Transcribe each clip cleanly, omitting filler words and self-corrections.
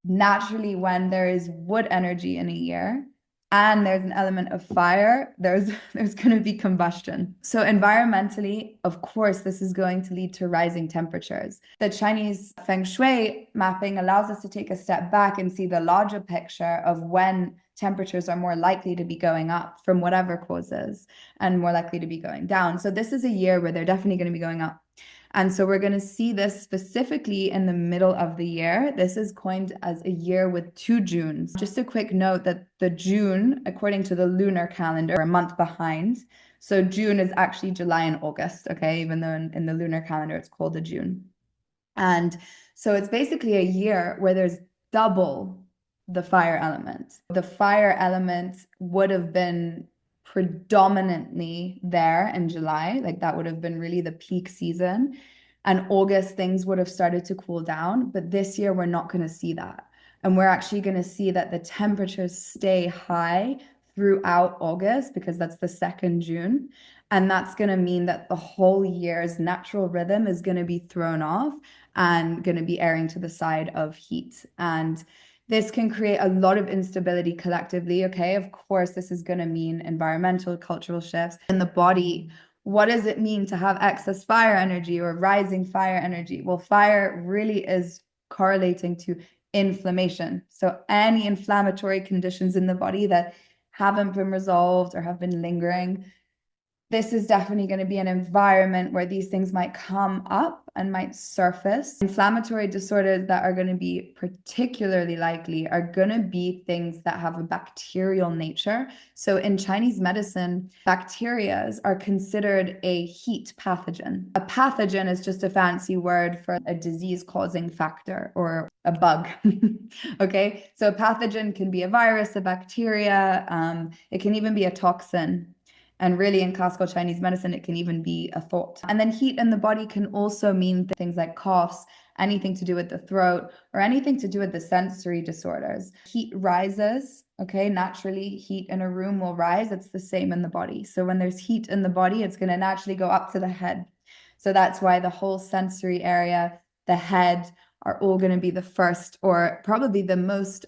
naturally, when there is wood energy in a year and there's an element of fire, there's going to be combustion. So environmentally, of course, this is going to lead to rising temperatures. The Chinese feng shui mapping allows us to take a step back and see the larger picture of when temperatures are more likely to be going up from whatever causes and more likely to be going down. So this is a year where they're definitely going to be going up. And so we're going to see this specifically in the middle of the year. This is coined as a year with 2 Junes. Just a quick note that the June, according to the lunar calendar, are a month behind. So June is actually July and August, okay? Even though in the lunar calendar, it's called a June. And so it's basically a year where there's double the fire element. The fire element would have been predominantly there in July, like that would have been really the peak season. And August, things would have started to cool down. But this year, we're not going to see that. And we're actually going to see that the temperatures stay high throughout August because that's the 2nd June. And that's going to mean that the whole year's natural rhythm is going to be thrown off and going to be erring to the side of heat. And this can create a lot of instability collectively. Okay, of course, this is going to mean environmental, cultural shifts in the body. What does it mean to have excess fire energy or rising fire energy? Well, fire really is correlating to inflammation. So any inflammatory conditions in the body that haven't been resolved or have been lingering, this is definitely going to be an environment where these things might come up and might surface. Inflammatory disorders that are going to be particularly likely are going to be things that have a bacterial nature. So in Chinese medicine, bacteria are considered a heat pathogen. A pathogen is just a fancy word for a disease-causing factor or a bug. Okay, so a pathogen can be a virus, a bacteria, it can even be a toxin. And really, in classical Chinese medicine, it can even be a thought. And then heat in the body can also mean things like coughs, anything to do with the throat, or anything to do with the sensory disorders. Heat rises, okay? Naturally, heat in a room will rise. It's the same in the body. So when there's heat in the body, it's going to naturally go up to the head. So that's why the whole sensory area, the head, are all going to be the first, or probably the most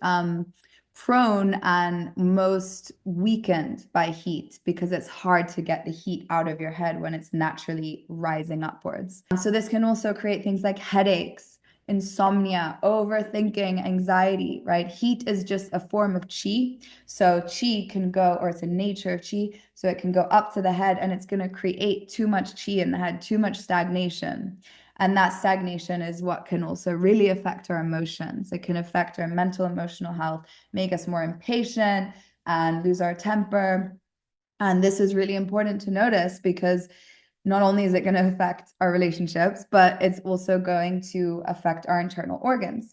prone and most weakened by heat, because it's hard to get the heat out of your head when it's naturally rising upwards. So this can also create things like headaches, insomnia, overthinking, anxiety, right? Heat is just a form of qi. So qi can go, or it's a nature of qi, so it can go up to the head and it's going to create too much qi in the head, too much stagnation. And that stagnation is what can also really affect our emotions. It can affect our mental, emotional health, make us more impatient and lose our temper. And this is really important to notice because not only is it going to affect our relationships, but it's also going to affect our internal organs.